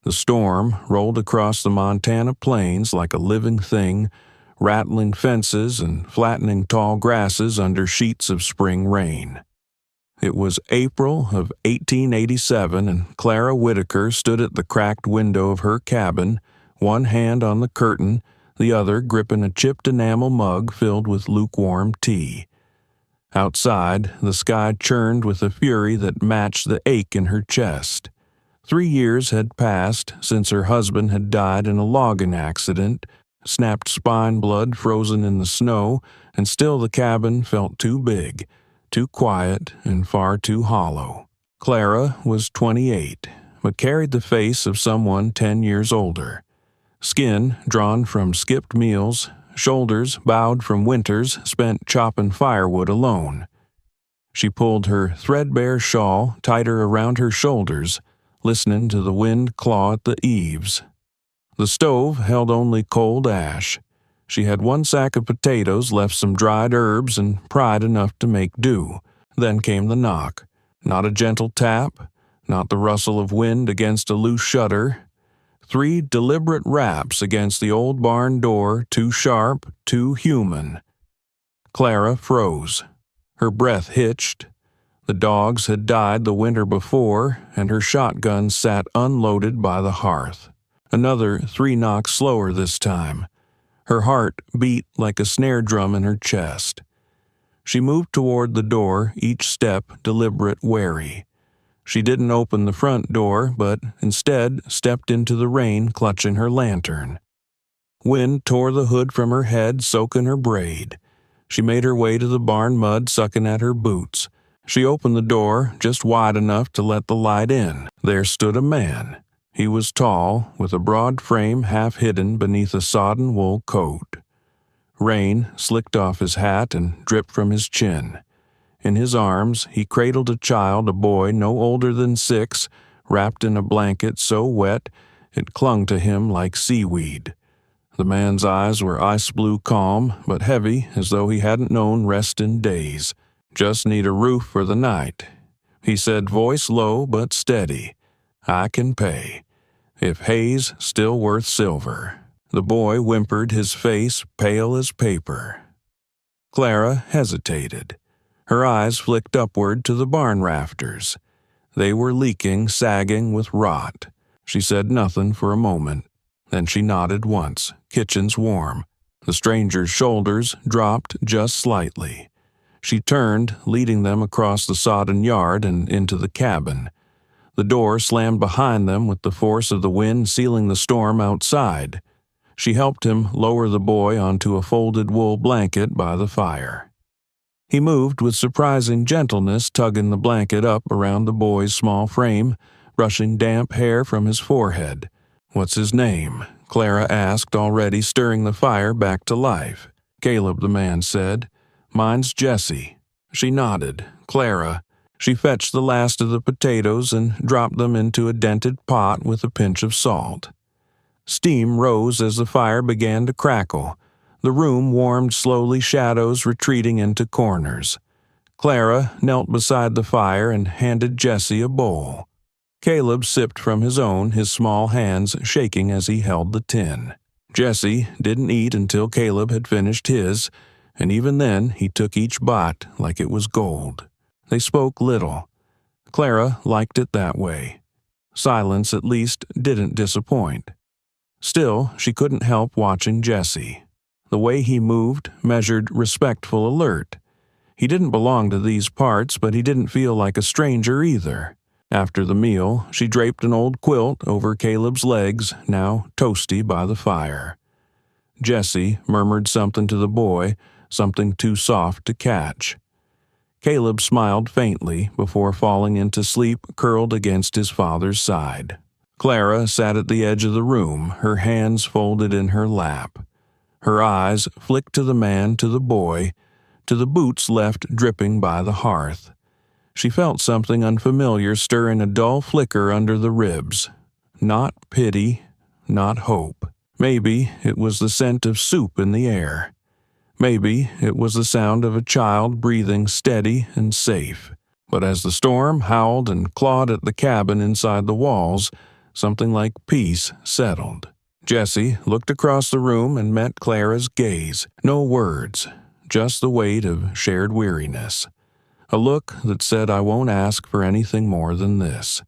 The storm rolled across the Montana plains like a living thing, rattling fences and flattening tall grasses under sheets of spring rain. It was April of 1887, and Clara Whitaker stood at the cracked window of her cabin, one hand on the curtain, the other gripping a chipped enamel mug filled with lukewarm tea. Outside, the sky churned with a fury that matched the ache in her chest. 3 years had passed since her husband had died in a logging accident, snapped spine blood frozen in the snow, and still the cabin felt too big, too quiet, and far too hollow. Clara was 28, but carried the face of someone 10 years older. Skin drawn from skipped meals, shoulders bowed from winters spent chopping firewood alone. She pulled her threadbare shawl tighter around her shoulders, listening to the wind claw at the eaves. The stove held only cold ash. She had 1 sack of potatoes, left some dried herbs, and pride enough to make do. Then came the knock. Not a gentle tap, not the rustle of wind against a loose shutter. 3 deliberate raps against the old barn door, too sharp, too human. Clara froze. Her breath hitched. The dogs had died the winter before, and her shotgun sat unloaded by the hearth. Another 3 knocks slower this time. Her heart beat like a snare drum in her chest. She moved toward the door, each step deliberate, wary. She didn't open the front door, but instead stepped into the rain, clutching her lantern. Wind tore the hood from her head, soaking her braid. She made her way to the barn mud, sucking at her boots. She opened the door just wide enough to let the light in. There stood a man. He was tall, with a broad frame half hidden beneath a sodden wool coat. Rain slicked off his hat and dripped from his chin. In his arms, he cradled a child, a boy no older than 6, wrapped in a blanket so wet it clung to him like seaweed. The man's eyes were ice-blue calm, but heavy as though he hadn't known rest in days. "Just need a roof for the night," he said, voice low but steady. "I can pay. If hay's still worth silver." The boy whimpered, his face pale as paper. Clara hesitated. Her eyes flicked upward to the barn rafters. They were leaking, sagging with rot. She said nothing for a moment. Then she nodded once. "Kitchen's warm." The stranger's shoulders dropped just slightly. She turned, leading them across the sodden yard and into the cabin. The door slammed behind them with the force of the wind sealing the storm outside. She helped him lower the boy onto a folded wool blanket by the fire. He moved with surprising gentleness, tugging the blanket up around the boy's small frame, brushing damp hair from his forehead. "What's his name?" Clara asked, already stirring the fire back to life. "Caleb," the man said. "Mine's Jesse." She nodded. "Clara." She fetched the last of the potatoes and dropped them into a dented pot with a pinch of salt. Steam rose as the fire began to crackle. The room warmed slowly, shadows retreating into corners. Clara knelt beside the fire and handed Jesse a bowl. Caleb sipped from his own, his small hands shaking as he held the tin. Jesse didn't eat until Caleb had finished his, and even then he took each bite like it was gold. They spoke little. Clara liked it that way. Silence, at least, didn't disappoint. Still, she couldn't help watching Jesse. The way he moved measured respectful alert. He didn't belong to these parts, but he didn't feel like a stranger either. After the meal, she draped an old quilt over Caleb's legs, now toasty by the fire. Jesse murmured something to the boy, something too soft to catch. Caleb smiled faintly before falling into sleep, curled against his father's side. Clara sat at the edge of the room, her hands folded in her lap. Her eyes flicked to the man, to the boy, to the boots left dripping by the hearth. She felt something unfamiliar stirring a dull flicker under the ribs. Not pity, not hope. Maybe it was the scent of soup in the air. Maybe it was the sound of a child breathing steady and safe. But as the storm howled and clawed at the cabin inside the walls, Something like peace settled. Jesse looked across the room and met Clara's gaze. No words, just the weight of shared weariness. A look that said, "I won't ask for anything more than this."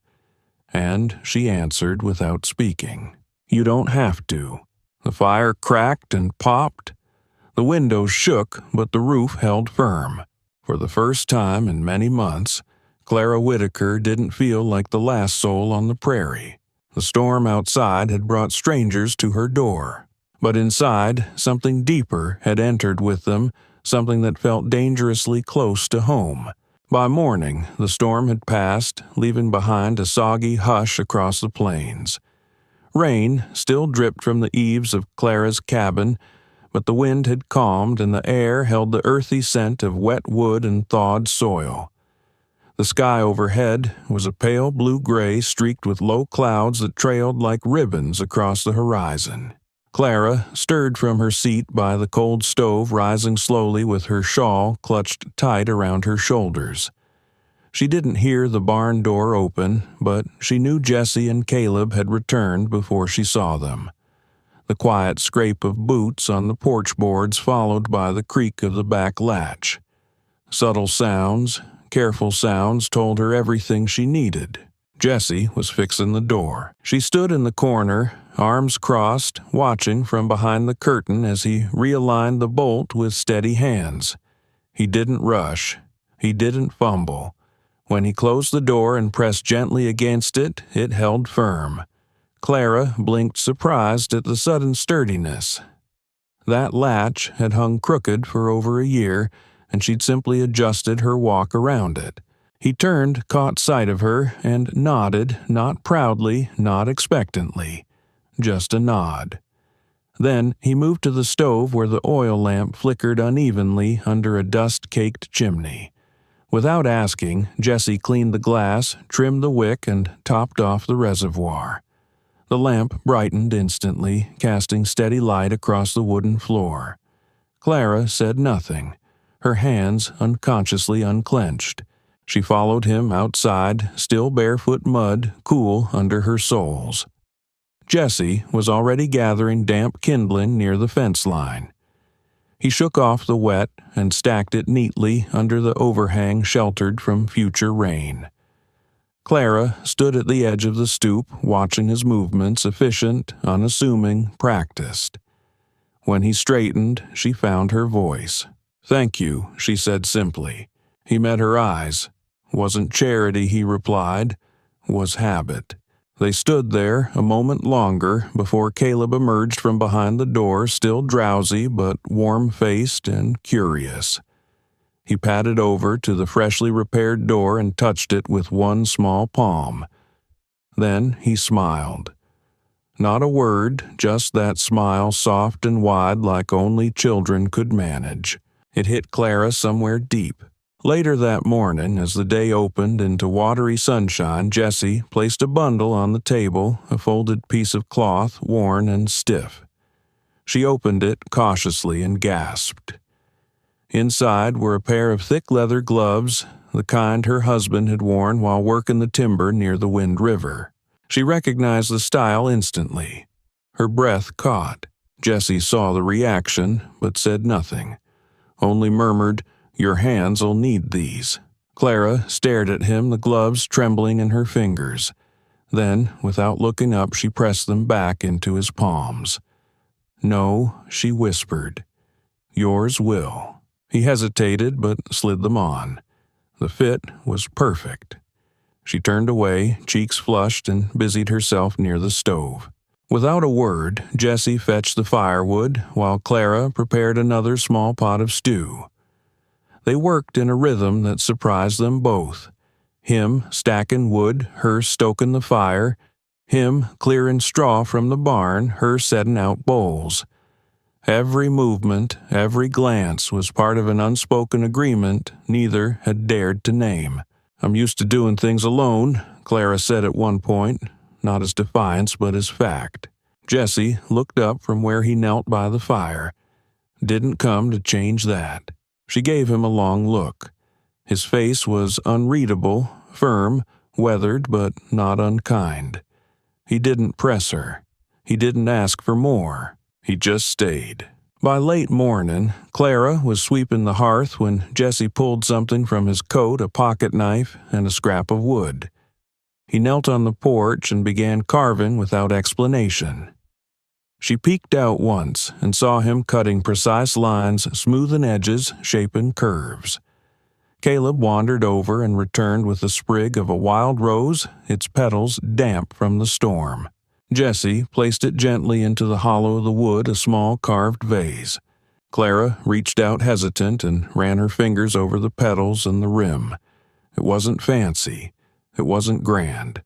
And she answered without speaking, "You don't have to." The fire cracked and popped. The windows shook, but the roof held firm. For the first time in many months, Clara Whitaker didn't feel like the last soul on the prairie. The storm outside had brought strangers to her door. But inside, something deeper had entered with them, something that felt dangerously close to home. By morning, the storm had passed, leaving behind a soggy hush across the plains. Rain still dripped from the eaves of Clara's cabin, but the wind had calmed and the air held the earthy scent of wet wood and thawed soil. The sky overhead was a pale blue-gray streaked with low clouds that trailed like ribbons across the horizon. Clara stirred from her seat by the cold stove, rising slowly with her shawl clutched tight around her shoulders. She didn't hear the barn door open, but she knew Jesse and Caleb had returned before she saw them. The quiet scrape of boots on the porch boards followed by the creak of the back latch. Subtle sounds, careful sounds told her everything she needed. Jesse was fixing the door. She stood in the corner, arms crossed, watching from behind the curtain as he realigned the bolt with steady hands. He didn't rush. He didn't fumble. When he closed the door and pressed gently against it, it held firm. Clara blinked surprised at the sudden sturdiness. That latch had hung crooked for over a year, and she'd simply adjusted her walk around it. He turned, caught sight of her, and nodded, not proudly, not expectantly. Just a nod. Then he moved to the stove where the oil lamp flickered unevenly under a dust-caked chimney. Without asking, Jesse cleaned the glass, trimmed the wick, and topped off the reservoir. The lamp brightened instantly, casting steady light across the wooden floor. Clara said nothing, her hands unconsciously unclenched. She followed him outside, still barefoot mud cool under her soles. Jesse was already gathering damp kindling near the fence line. He shook off the wet and stacked it neatly under the overhang sheltered from future rain. Clara stood at the edge of the stoop, watching his movements, efficient, unassuming, practiced. When he straightened, she found her voice. "Thank you," she said simply. He met her eyes. "Wasn't charity," he replied. "Was habit." They stood there a moment longer before Caleb emerged from behind the door, still drowsy but warm-faced and curious. He padded over to the freshly repaired door and touched it with one small palm. Then he smiled. Not a word, just that smile soft and wide like only children could manage. It hit Clara somewhere deep. Later that morning, as the day opened into watery sunshine, Jesse placed a bundle on the table, a folded piece of cloth, worn and stiff. She opened it cautiously and gasped. Inside were a pair of thick leather gloves, the kind her husband had worn while working the timber near the Wind River. She recognized the style instantly. Her breath caught. Jesse saw the reaction, but said nothing. Only murmured, "Your hands'll need these." Clara stared at him, the gloves trembling in her fingers. Then, without looking up, she pressed them back into his palms. "No," she whispered. "Yours will." He hesitated, but slid them on. The fit was perfect. She turned away, cheeks flushed, and busied herself near the stove. Without a word, Jesse fetched the firewood, while Clara prepared another small pot of stew. They worked in a rhythm that surprised them both. Him stacking wood, her stoking the fire. Him clearing straw from the barn, her setting out bowls. Every movement, every glance was part of an unspoken agreement neither had dared to name. "I'm used to doing things alone," Clara said at one point, not as defiance but as fact. Jesse looked up from where he knelt by the fire. Didn't come to change that. She gave him a long look. His face was unreadable, firm, weathered but not unkind. He didn't press her. He didn't ask for more. He just stayed. By late morning, Clara was sweeping the hearth when Jesse pulled something from his coat, a pocket knife, and a scrap of wood. He knelt on the porch and began carving without explanation. She peeked out once and saw him cutting precise lines, smoothing edges, shaping curves. Caleb wandered over and returned with a sprig of a wild rose, its petals damp from the storm. Jesse placed it gently into the hollow of the wood, a small carved vase. Clara reached out hesitant and ran her fingers over the petals and the rim. It wasn't fancy. It wasn't grand.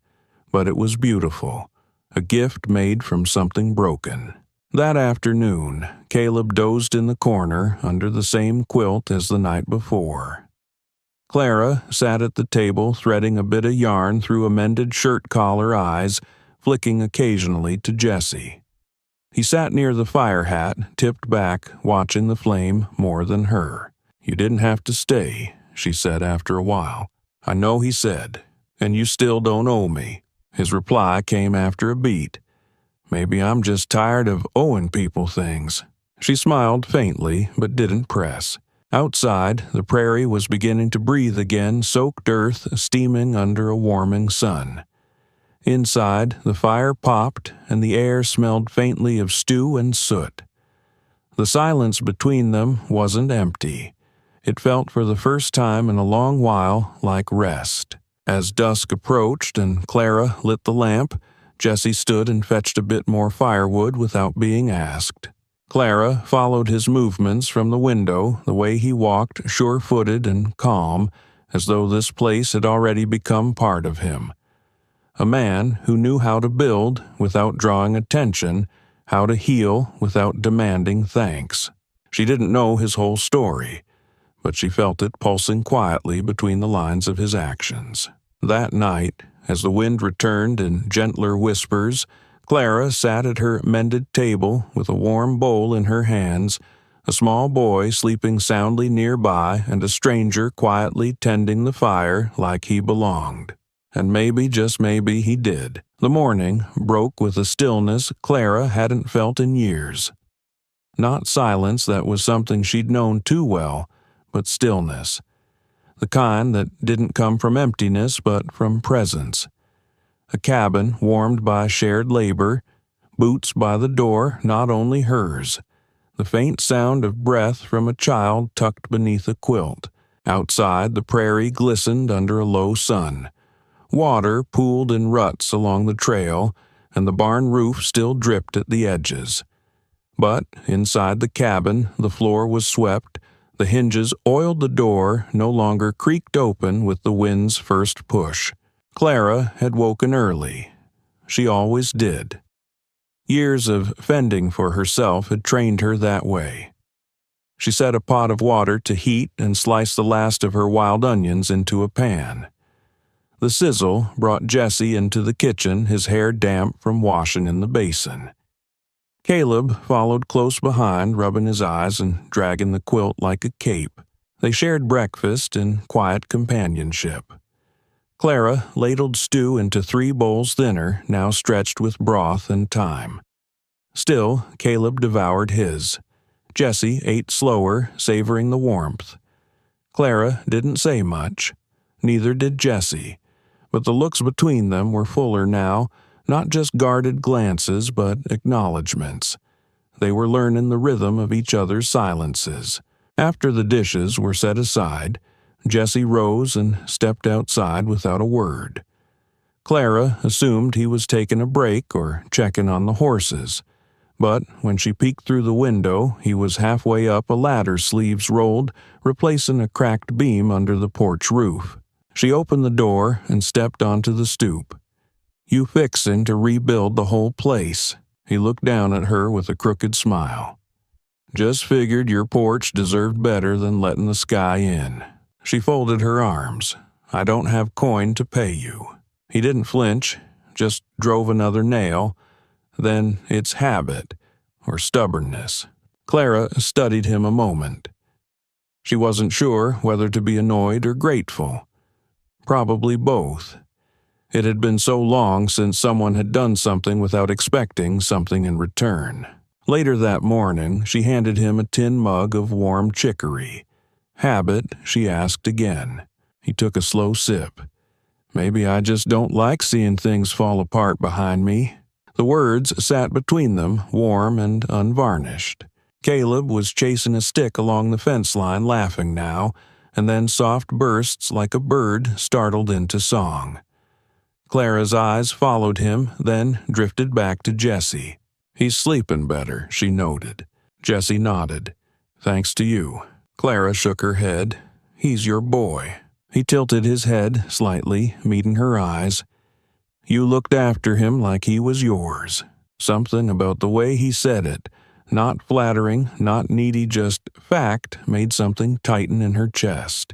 But it was beautiful. A gift made from something broken. That afternoon, Caleb dozed in the corner under the same quilt as the night before. Clara sat at the table threading a bit of yarn through a mended shirt collar eyes, flicking occasionally to Jesse. He sat near the fire hat, tipped back, watching the flame more than her. "You didn't have to stay," she said after a while. "I know," he said, "and you still don't owe me." His reply came after a beat. "Maybe I'm just tired of owing people things." She smiled faintly, but didn't press. Outside, the prairie was beginning to breathe again, soaked earth steaming under a warming sun. Inside, the fire popped, and the air smelled faintly of stew and soot. The silence between them wasn't empty. It felt for the first time in a long while like rest. As dusk approached and Clara lit the lamp, Jesse stood and fetched a bit more firewood without being asked. Clara followed his movements from the window, the way he walked, sure-footed and calm, as though this place had already become part of him. A man who knew how to build without drawing attention, how to heal without demanding thanks. She didn't know his whole story, but she felt it pulsing quietly between the lines of his actions. That night, as the wind returned in gentler whispers, Clara sat at her mended table with a warm bowl in her hands, a small boy sleeping soundly nearby and a stranger quietly tending the fire like he belonged. And maybe, just maybe, he did. The morning broke with a stillness Clara hadn't felt in years. Not silence that was something she'd known too well, but stillness. The kind that didn't come from emptiness but from presence. A cabin warmed by shared labor, boots by the door not only hers, the faint sound of breath from a child tucked beneath a quilt. Outside, the prairie glistened under a low sun. Water pooled in ruts along the trail, and the barn roof still dripped at the edges. But inside the cabin, the floor was swept, the hinges oiled, the door no longer creaked open with the wind's first push. Clara had woken early. She always did. Years of fending for herself had trained her that way. She set a pot of water to heat and sliced the last of her wild onions into a pan. The sizzle brought Jesse into the kitchen, his hair damp from washing in the basin. Caleb followed close behind, rubbing his eyes and dragging the quilt like a cape. They shared breakfast in quiet companionship. Clara ladled stew into 3 bowls thinner, now stretched with broth and thyme. Still, Caleb devoured his. Jesse ate slower, savoring the warmth. Clara didn't say much. Neither did Jesse. But the looks between them were fuller now, not just guarded glances, but acknowledgments. They were learning the rhythm of each other's silences. After the dishes were set aside, Jesse rose and stepped outside without a word. Clara assumed he was taking a break or checking on the horses. But when she peeked through the window, he was halfway up a ladder, sleeves rolled, replacing a cracked beam under the porch roof. She opened the door and stepped onto the stoop. "You fixin' to rebuild the whole place?" He looked down at her with a crooked smile. "Just figured your porch deserved better than letting the sky in." She folded her arms. "I don't have coin to pay you." He didn't flinch, just drove another nail. Then it's habit, or stubbornness. Clara studied him a moment. She wasn't sure whether to be annoyed or grateful. Probably both. It had been so long since someone had done something without expecting something in return. Later that morning, she handed him a tin mug of warm chicory. Habit, she asked again. He took a slow sip. Maybe I just don't like seeing things fall apart behind me. The words sat between them, warm and unvarnished. Caleb was chasing a stick along the fence line, laughing now, and then soft bursts like a bird startled into song. Clara's eyes followed him, then drifted back to Jesse. He's sleeping better, she noted. Jesse nodded. Thanks to you. Clara shook her head. He's your boy. He tilted his head slightly, meeting her eyes. You looked after him like he was yours. Something about the way he said it, not flattering, not needy, just fact, made something tighten in her chest.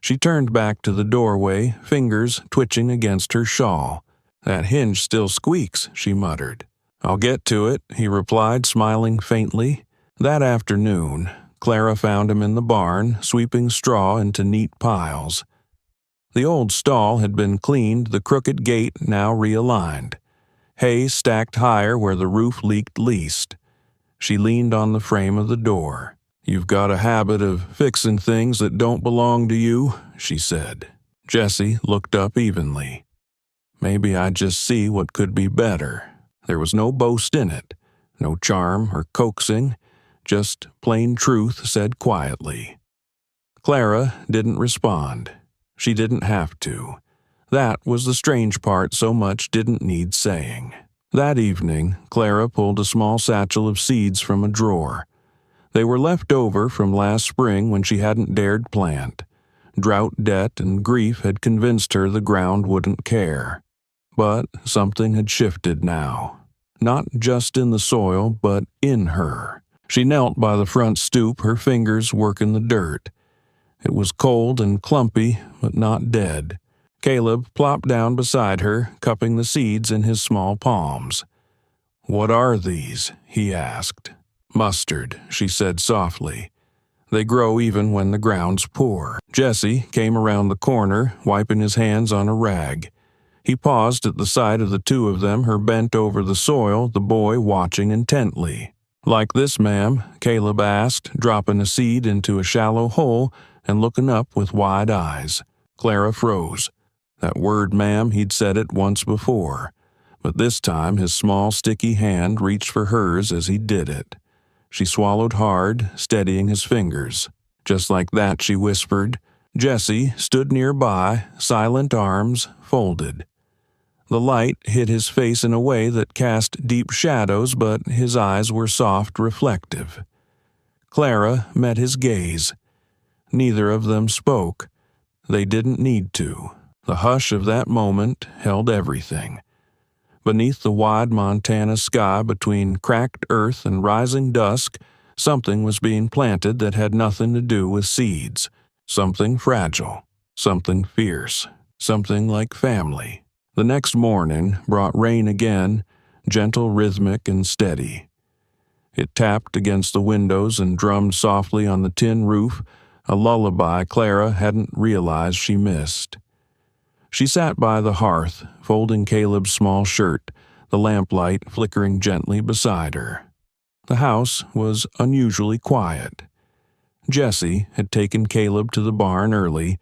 She turned back to the doorway, fingers twitching against her shawl. That hinge still squeaks, she muttered. I'll get to it, he replied, smiling faintly. That afternoon, Clara found him in the barn, sweeping straw into neat piles. The old stall had been cleaned, the crooked gate now realigned. Hay stacked higher where the roof leaked least. She leaned on the frame of the door. You've got a habit of fixing things that don't belong to you, she said. Jesse looked up evenly. Maybe I just see what could be better. There was no boast in it, no charm or coaxing, just plain truth said quietly. Clara didn't respond. She didn't have to. That was the strange part, so much didn't need saying. That evening, Clara pulled a small satchel of seeds from a drawer. They were left over from last spring when she hadn't dared plant. Drought, debt, and grief had convinced her the ground wouldn't care. But something had shifted now. Not just in the soil, but in her. She knelt by the front stoop, her fingers working the dirt. It was cold and clumpy, but not dead. Caleb plopped down beside her, cupping the seeds in his small palms. What are these? He asked. Mustard, she said softly. They grow even when the ground's poor. Jesse came around the corner, wiping his hands on a rag. He paused at the sight of the two of them, her bent over the soil, the boy watching intently. Like this, ma'am? Caleb asked, dropping a seed into a shallow hole and looking up with wide eyes. Clara froze. That word, ma'am, he'd said it once before, but this time his small, sticky hand reached for hers as he did it. She swallowed hard, steadying his fingers. Just like that, she whispered. Jesse stood nearby, silent arms folded. The light hit his face in a way that cast deep shadows, but his eyes were soft, reflective. Clara met his gaze. Neither of them spoke. They didn't need to. The hush of that moment held everything. Beneath the wide Montana sky, between cracked earth and rising dusk, something was being planted that had nothing to do with seeds. Something fragile, something fierce, something like family. The next morning brought rain again, gentle, rhythmic, and steady. It tapped against the windows and drummed softly on the tin roof, a lullaby Clara hadn't realized she missed. She sat by the hearth, folding Caleb's small shirt, the lamplight flickering gently beside her. The house was unusually quiet. Jesse had taken Caleb to the barn early,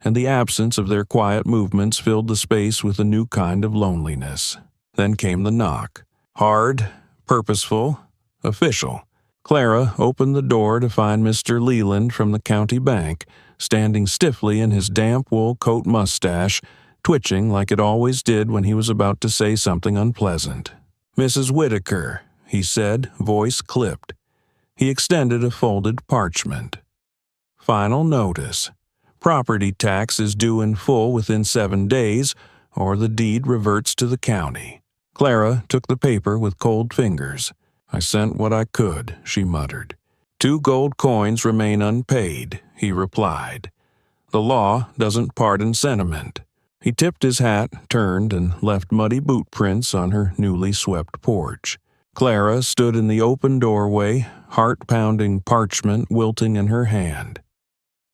and the absence of their quiet movements filled the space with a new kind of loneliness. Then came the knock. Hard, purposeful, official. Clara opened the door to find Mr. Leland from the county bank, standing stiffly in his damp wool coat mustache, twitching like it always did when he was about to say something unpleasant. Mrs. Whitaker, he said, voice clipped. He extended a folded parchment. Final notice. Property tax is due in full within 7 days, or the deed reverts to the county. Clara took the paper with cold fingers. I sent what I could, she muttered. 2 gold coins remain unpaid, he replied. The law doesn't pardon sentiment. He tipped his hat, turned, and left muddy boot prints on her newly swept porch. Clara stood in the open doorway, heart-pounding parchment wilting in her hand.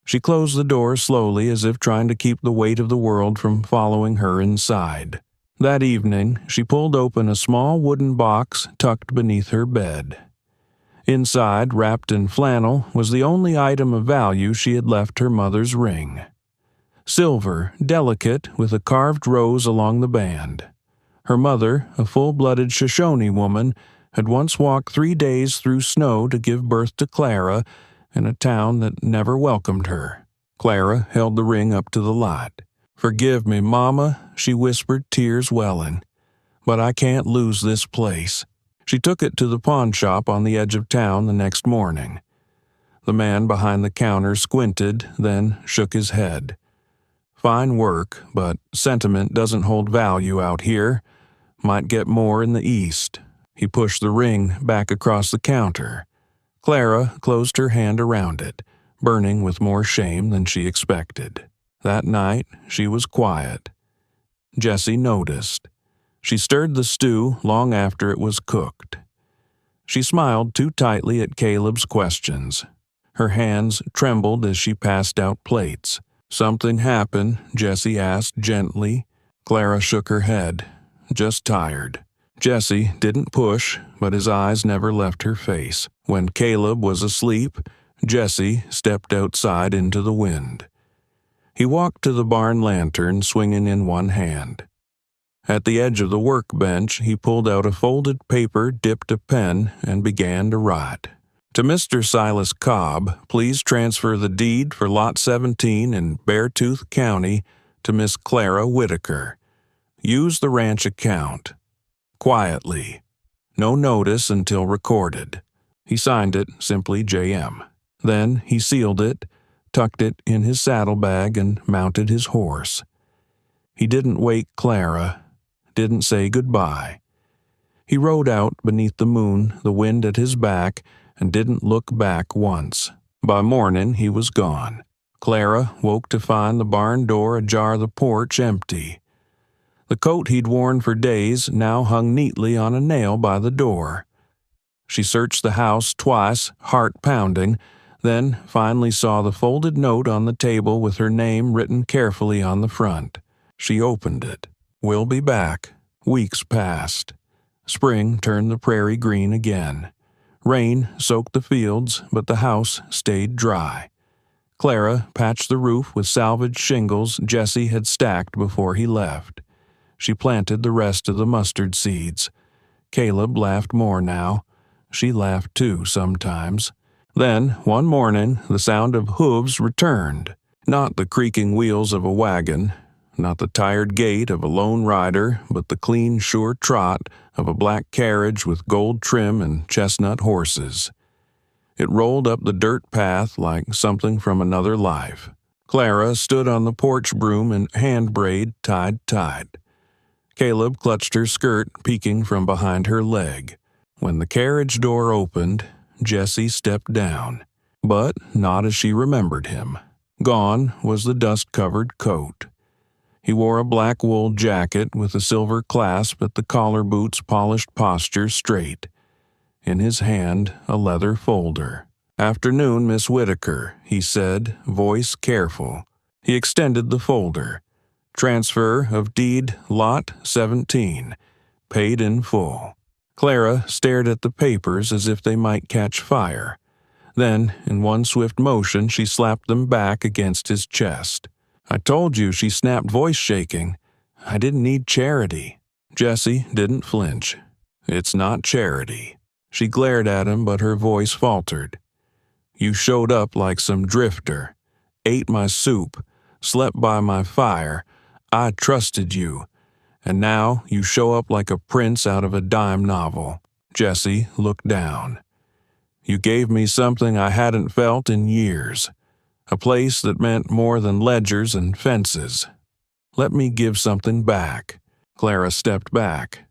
She closed the door slowly as if trying to keep the weight of the world from following her inside. That evening, she pulled open a small wooden box tucked beneath her bed. Inside, wrapped in flannel, was the only item of value she had left her mother's ring. Silver, delicate, with a carved rose along the band. Her mother, a full-blooded Shoshone woman, had once walked 3 days through snow to give birth to Clara in a town that never welcomed her. Clara held the ring up to the light. "Forgive me, Mama," she whispered, tears welling, "but I can't lose this place." She took it to the pawn shop on the edge of town the next morning. The man behind the counter squinted, then shook his head. "Fine work, but sentiment doesn't hold value out here. Might get more in the East." He pushed the ring back across the counter. Clara closed her hand around it, burning with more shame than she expected. That night, she was quiet. Jessie noticed. She stirred the stew long after it was cooked. She smiled too tightly at Caleb's questions. Her hands trembled as she passed out plates. "Something happened?" Jessie asked gently. Clara shook her head. "Just tired." Jessie didn't push, but his eyes never left her face. When Caleb was asleep, Jessie stepped outside into the wind. He walked to the barn lantern, swinging in one hand. At the edge of the workbench, he pulled out a folded paper, dipped a pen, and began to write. "To Mr. Silas Cobb, please transfer the deed for Lot 17 in Beartooth County to Miss Clara Whitaker. Use the ranch account. Quietly. No notice until recorded." He signed it simply J.M. Then he sealed it, tucked it in his saddlebag, and mounted his horse. He didn't wake Clara, didn't say goodbye. He rode out beneath the moon, the wind at his back, and didn't look back once. By morning, he was gone. Clara woke to find the barn door ajar, the porch empty. The coat he'd worn for days now hung neatly on a nail by the door. She searched the house twice, heart pounding, then finally saw the folded note on the table with her name written carefully on the front. She opened it. "We'll be back." Weeks passed. Spring turned the prairie green again. Rain soaked the fields, but the house stayed dry. Clara patched the roof with salvaged shingles Jessie had stacked before he left. She planted the rest of the mustard seeds. Caleb laughed more now. She laughed too sometimes. Then, one morning, the sound of hooves returned. Not the creaking wheels of a wagon, not the tired gait of a lone rider, but the clean, sure trot of a black carriage with gold trim and chestnut horses. It rolled up the dirt path like something from another life. Clara stood on the porch broom and hand braid tied tight. Caleb clutched her skirt, peeking from behind her leg. When the carriage door opened, Jessie stepped down, but not as she remembered him. Gone was the dust-covered coat. He wore a black wool jacket with a silver clasp at the collar boot's polished posture straight. In his hand, a leather folder. "Afternoon, Miss Whitaker," he said, voice careful. He extended the folder. "Transfer of deed Lot 17. Paid in full." Clara stared at the papers as if they might catch fire. Then, in one swift motion, she slapped them back against his chest. "I told you," she snapped, voice shaking. "I didn't need charity." Jessie didn't flinch. "It's not charity." She glared at him, but her voice faltered. "You showed up like some drifter, ate my soup, slept by my fire. I trusted you. And now you show up like a prince out of a dime novel." Jessie looked down. "You gave me something I hadn't felt in years. A place that meant more than ledgers and fences. Let me give something back." Clara stepped back.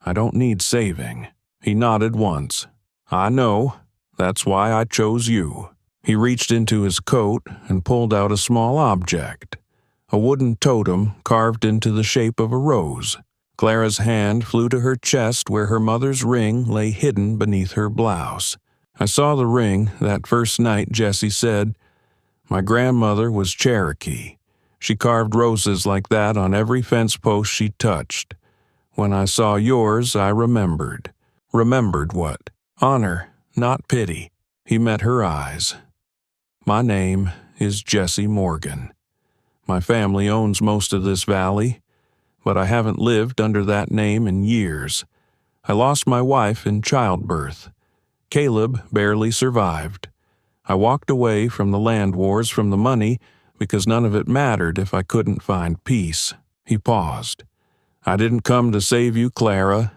"I don't need saving." He nodded once. "I know. That's why I chose you." He reached into his coat and pulled out a small object. A wooden totem carved into the shape of a rose. Clara's hand flew to her chest where her mother's ring lay hidden beneath her blouse. "I saw the ring that first night," Jessie said. My grandmother was Cherokee. She carved roses like that on every fence post she touched. When I saw yours, I remembered. Remembered what? Honor, not pity. He met her eyes. My name is Jesse Morgan. My family owns most of this valley, but I haven't lived under that name in years. I lost my wife in childbirth. Caleb barely survived. I walked away from the land wars, from the money, because none of it mattered if I couldn't find peace. He paused. I didn't come to save you, Clara.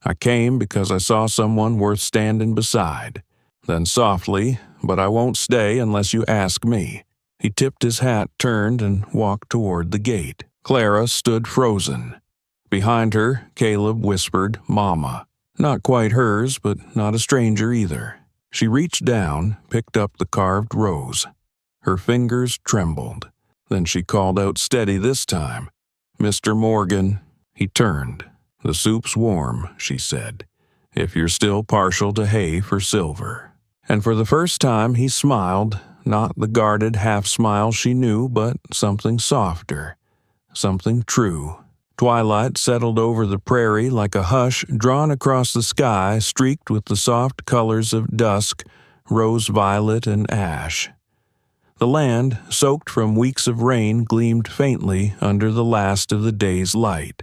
I came because I saw someone worth standing beside. Then softly, but I won't stay unless you ask me. He tipped his hat, turned, and walked toward the gate. Clara stood frozen. Behind her, Caleb whispered, Mama. Not quite hers, but not a stranger either. She reached down, picked up the carved rose. Her fingers trembled. Then she called out steady this time. Mr. Morgan. He turned. The soup's warm, she said, if you're still partial to hay for silver. And for the first time he smiled, not the guarded half-smile she knew, but something softer, something true. Twilight settled over the prairie like a hush drawn across the sky, streaked with the soft colors of dusk, rose-violet and ash. The land, soaked from weeks of rain, gleamed faintly under the last of the day's light.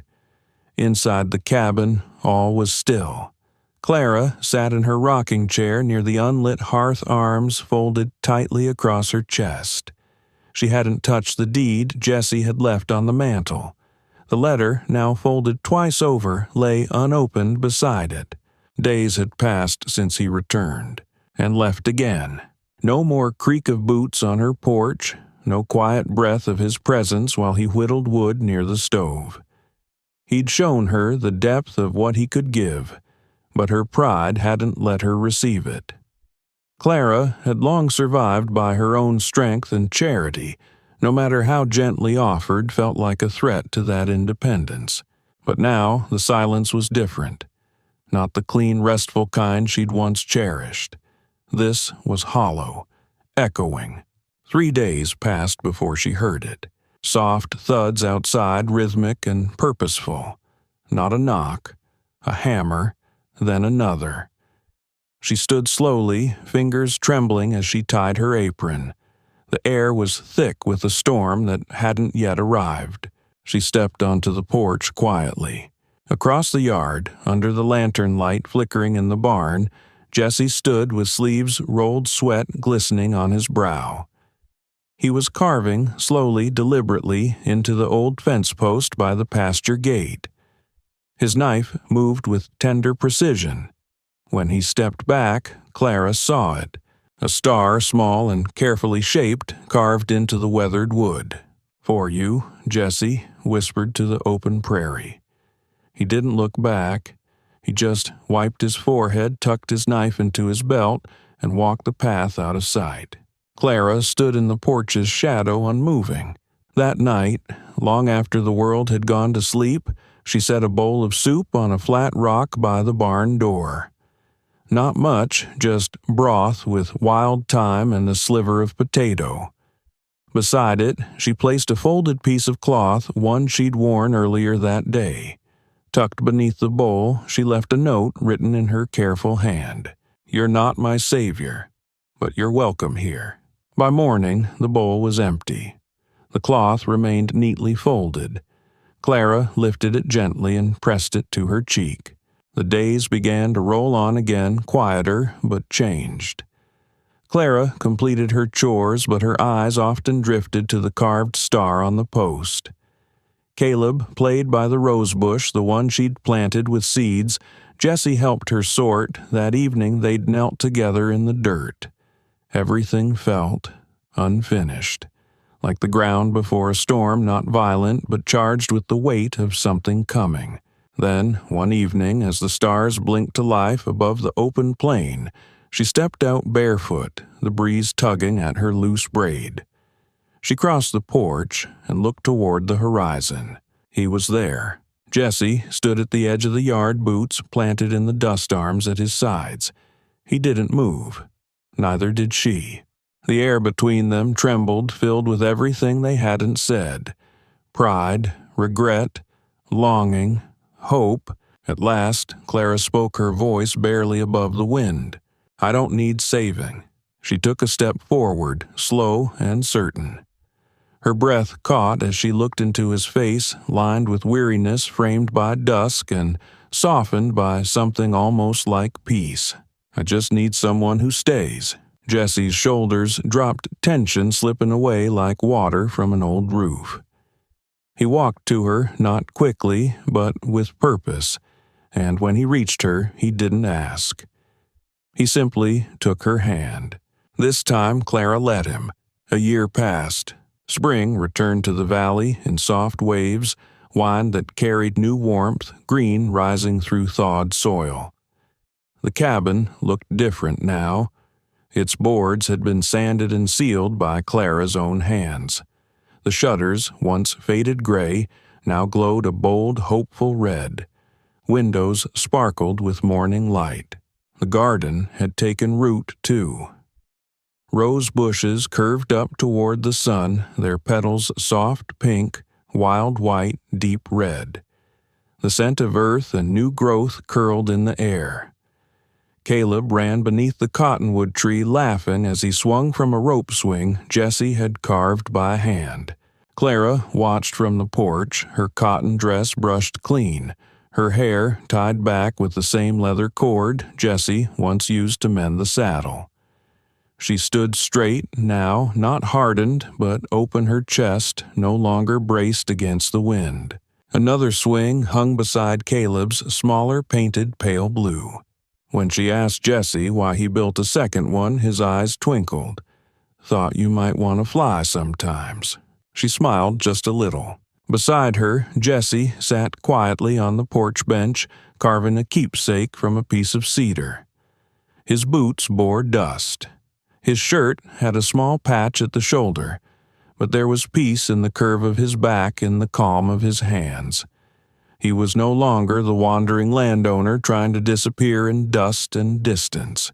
Inside the cabin, all was still. Clara sat in her rocking chair near the unlit hearth, arms folded tightly across her chest. She hadn't touched the deed Jesse had left on the mantel. The letter, now folded twice over, lay unopened beside it. Days had passed since he returned, and left again. No more creak of boots on her porch, no quiet breath of his presence while he whittled wood near the stove. He'd shown her the depth of what he could give, but her pride hadn't let her receive it. Clara had long survived by her own strength and charity. No matter how gently offered, felt like a threat to that independence. But now the silence was different. Not the clean, restful kind she'd once cherished. This was hollow, echoing. 3 days passed before she heard it. Soft thuds outside, rhythmic and purposeful. Not a knock, a hammer, then another. She stood slowly, fingers trembling as she tied her apron. The air was thick with a storm that hadn't yet arrived. She stepped onto the porch quietly. Across the yard, under the lantern light flickering in the barn, Jesse stood with sleeves rolled, sweat glistening on his brow. He was carving, slowly, deliberately, into the old fence post by the pasture gate. His knife moved with tender precision. When he stepped back, Clara saw it. A star, small and carefully shaped, carved into the weathered wood. For you, Jesse, whispered to the open prairie. He didn't look back. He just wiped his forehead, tucked his knife into his belt, and walked the path out of sight. Clara stood in the porch's shadow, unmoving. That night, long after the world had gone to sleep, she set a bowl of soup on a flat rock by the barn door. Not much, just broth with wild thyme and a sliver of potato. Beside it, she placed a folded piece of cloth, one she'd worn earlier that day. Tucked beneath the bowl, she left a note written in her careful hand. You're not my savior, but you're welcome here. By morning, the bowl was empty. The cloth remained neatly folded. Clara lifted it gently and pressed it to her cheek. The days began to roll on again, quieter, but changed. Clara completed her chores, but her eyes often drifted to the carved star on the post. Caleb played by the rose bush, the one she'd planted with seeds. Jesse helped her sort. That evening they'd knelt together in the dirt. Everything felt unfinished, like the ground before a storm, not violent, but charged with the weight of something coming. Then, one evening, as the stars blinked to life above the open plain, she stepped out barefoot, the breeze tugging at her loose braid. She crossed the porch and looked toward the horizon. He was there. Jesse stood at the edge of the yard, boots planted in the dust arms at his sides. He didn't move. Neither did she. The air between them trembled, filled with everything they hadn't said. Pride, regret, longing, hope. At last, Clara spoke, her voice barely above the wind. "I don't need saving." She took a step forward, slow and certain. Her breath caught as she looked into his face, lined with weariness, framed by dusk, and softened by something almost like peace. "I just need someone who stays." Jesse's shoulders dropped, tension slipping away like water from an old roof. He walked to her, not quickly, but with purpose, and when he reached her, he didn't ask. He simply took her hand. This time, Clara let him. A year passed. Spring returned to the valley in soft waves, wine that carried new warmth, green rising through thawed soil. The cabin looked different now. Its boards had been sanded and sealed by Clara's own hands. The shutters, once faded gray, now glowed a bold, hopeful red. Windows sparkled with morning light. The garden had taken root, too. Rose bushes curved up toward the sun, their petals soft pink, wild white, deep red. The scent of earth and new growth curled in the air. Caleb ran beneath the cottonwood tree, laughing as he swung from a rope swing Jesse had carved by hand. Clara watched from the porch, her cotton dress brushed clean, her hair tied back with the same leather cord Jesse once used to mend the saddle. She stood straight now, not hardened, but open her chest, no longer braced against the wind. Another swing hung beside Caleb's, smaller, painted pale blue. When she asked Jesse why he built a second one, his eyes twinkled. "Thought you might want to fly sometimes." She smiled just a little. Beside her, Jesse sat quietly on the porch bench, carving a keepsake from a piece of cedar. His boots bore dust. His shirt had a small patch at the shoulder, but there was peace in the curve of his back, in the calm of his hands. He was no longer the wandering landowner trying to disappear in dust and distance.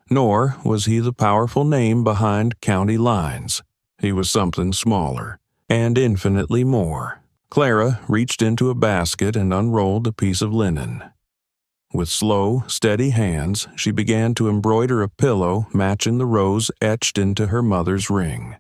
Nor was he the powerful name behind county lines. He was something smaller, and infinitely more. Clara reached into a basket and unrolled a piece of linen. With slow, steady hands, she began to embroider a pillow matching the rose etched into her mother's ring.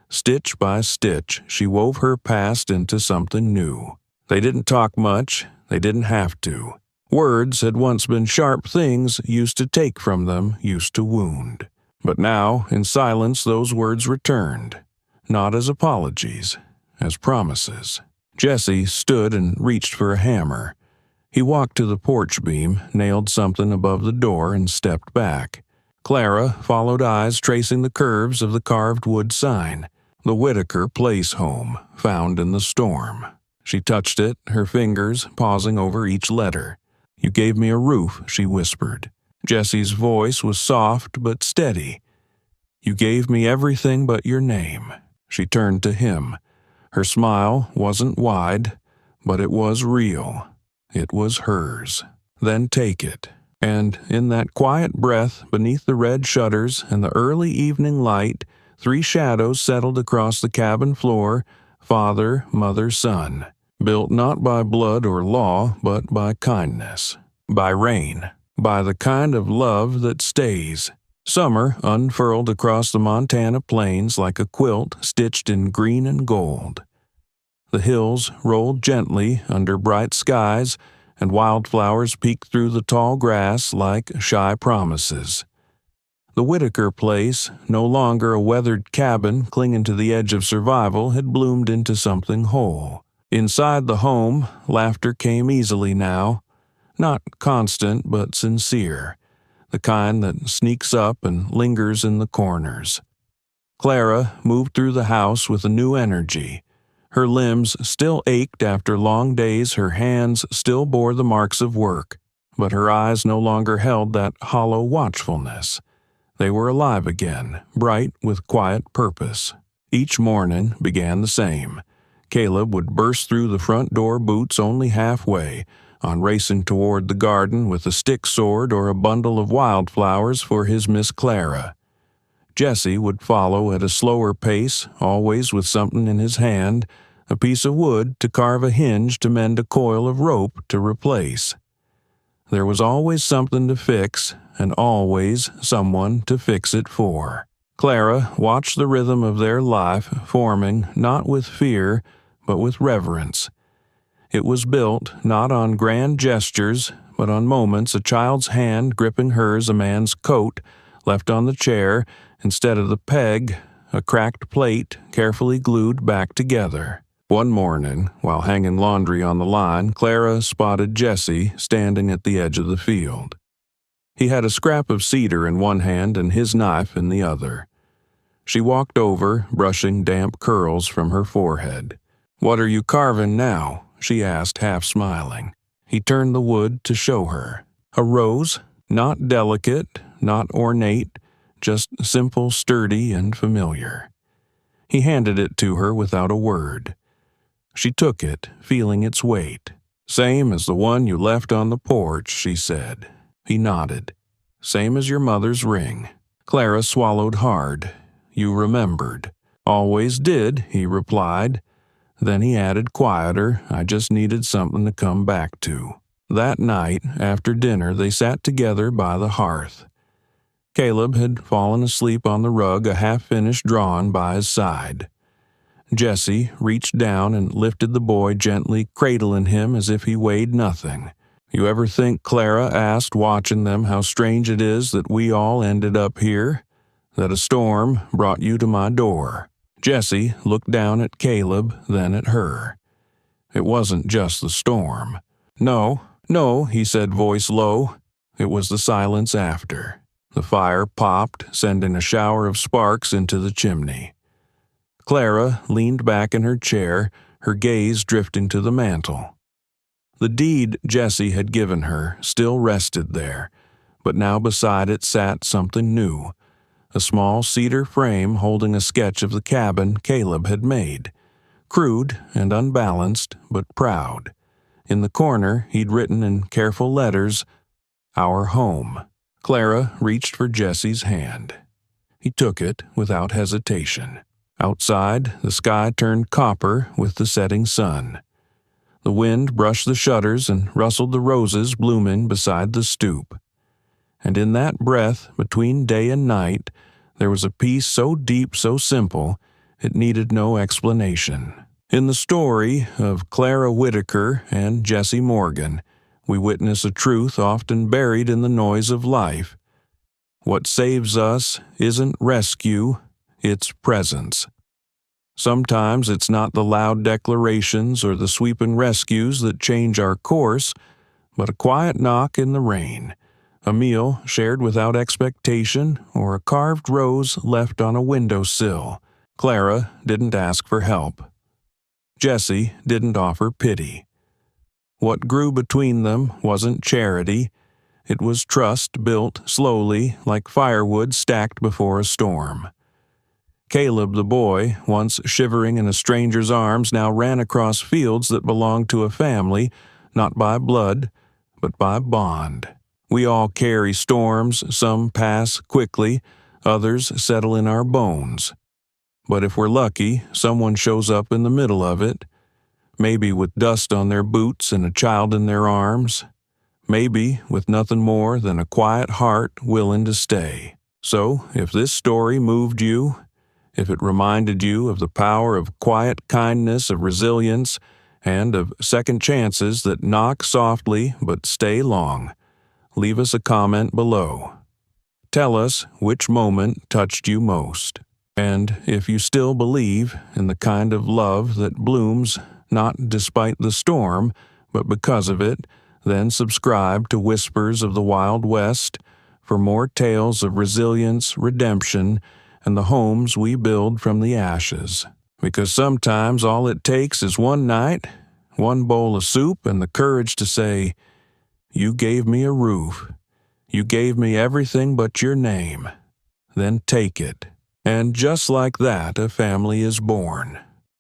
Stitch by stitch, she wove her past into something new. They didn't talk much. They didn't have to. Words had once been sharp things, used to take from them, used to wound. But now, in silence, those words returned. Not as apologies, as promises. Jesse stood and reached for a hammer. He walked to the porch beam, nailed something above the door, and stepped back. Clara followed, eyes tracing the curves of the carved wood sign. The Whitaker Place home, found in the storm. She touched it, her fingers pausing over each letter. "You gave me a roof," she whispered. Jesse's voice was soft but steady. "You gave me everything but your name." She turned to him. Her smile wasn't wide, but it was real. It was hers. "Then take it." And in that quiet breath, beneath the red shutters and the early evening light, 3 shadows settled across the cabin floor, father, mother, son. Built not by blood or law, but by kindness, by rain, by the kind of love that stays. Summer unfurled across the Montana plains like a quilt stitched in green and gold. The hills rolled gently under bright skies, and wildflowers peeked through the tall grass like shy promises. The Whitaker place, no longer a weathered cabin clinging to the edge of survival, had bloomed into something whole. Inside the home, laughter came easily now, not constant but sincere, the kind that sneaks up and lingers in the corners. Clara moved through the house with a new energy. Her limbs still ached after long days, her hands still bore the marks of work, but her eyes no longer held that hollow watchfulness. They were alive again, bright with quiet purpose. Each morning began the same. Caleb would burst through the front door, boots only halfway, on racing toward the garden with a stick sword or a bundle of wildflowers for his Miss Clara. Jesse would follow at a slower pace, always with something in his hand, a piece of wood to carve a hinge to mend a coil of rope to replace. There was always something to fix, and always someone to fix it for. Clara watched the rhythm of their life forming not with fear, but with reverence. It was built not on grand gestures, but on moments a child's hand gripping hers, a man's coat left on the chair instead of the peg, a cracked plate carefully glued back together. One morning, while hanging laundry on the line, Clara spotted Jesse standing at the edge of the field. He had a scrap of cedar in one hand and his knife in the other. She walked over, brushing damp curls from her forehead. "What are you carving now?" she asked, half smiling. He turned the wood to show her. A rose, not delicate, not ornate, just simple, sturdy, and familiar. He handed it to her without a word. She took it, feeling its weight. "Same as the one you left on the porch," she said. He nodded. "Same as your mother's ring." Clara swallowed hard. "You remembered." "Always did," he replied. Then he added quieter, "I just needed something to come back to." That night, after dinner, they sat together by the hearth. Caleb had fallen asleep on the rug, a half-finished drawing by his side. Jesse reached down and lifted the boy gently, cradling him as if he weighed nothing. "You ever think," Clara asked, watching them, "how strange it is that we all ended up here? That a storm brought you to my door?" Jesse looked down at Caleb, then at her. It wasn't just the storm. "No, no," he said, voice low. It was the silence after. The fire popped, sending a shower of sparks into the chimney. Clara leaned back in her chair, her gaze drifting to the mantel. The deed Jesse had given her still rested there, but now beside it sat something new, a small cedar frame holding a sketch of the cabin Caleb had made, crude and unbalanced, but proud. In the corner he'd written in careful letters, "Our home." Clara reached for Jesse's hand. He took it without hesitation. Outside, the sky turned copper with the setting sun. The wind brushed the shutters and rustled the roses blooming beside the stoop. And in that breath between day and night, there was a peace so deep, so simple, it needed no explanation. In the story of Clara Whitaker and Jesse Morgan, we witness a truth often buried in the noise of life. What saves us isn't rescue, it's presence. Sometimes it's not the loud declarations or the sweeping rescues that change our course, but a quiet knock in the rain, a meal shared without expectation, or a carved rose left on a windowsill. Clara didn't ask for help. Jesse didn't offer pity. What grew between them wasn't charity. It was trust built slowly, like firewood stacked before a storm. Caleb, the boy, once shivering in a stranger's arms, now ran across fields that belonged to a family, not by blood, but by bond. We all carry storms, some pass quickly, others settle in our bones. But if we're lucky, someone shows up in the middle of it, maybe with dust on their boots and a child in their arms, maybe with nothing more than a quiet heart willing to stay. So, if this story moved you, if it reminded you of the power of quiet kindness, of resilience, and of second chances that knock softly but stay long, leave us a comment below. Tell us which moment touched you most. And if you still believe in the kind of love that blooms not despite the storm, but because of it, then subscribe to Whispers of the Wild West for more tales of resilience, redemption, and the homes we build from the ashes. Because sometimes all it takes is one night, one bowl of soup, and the courage to say, "You gave me a roof. You gave me everything but your name. Then take it." And just like that, a family is born.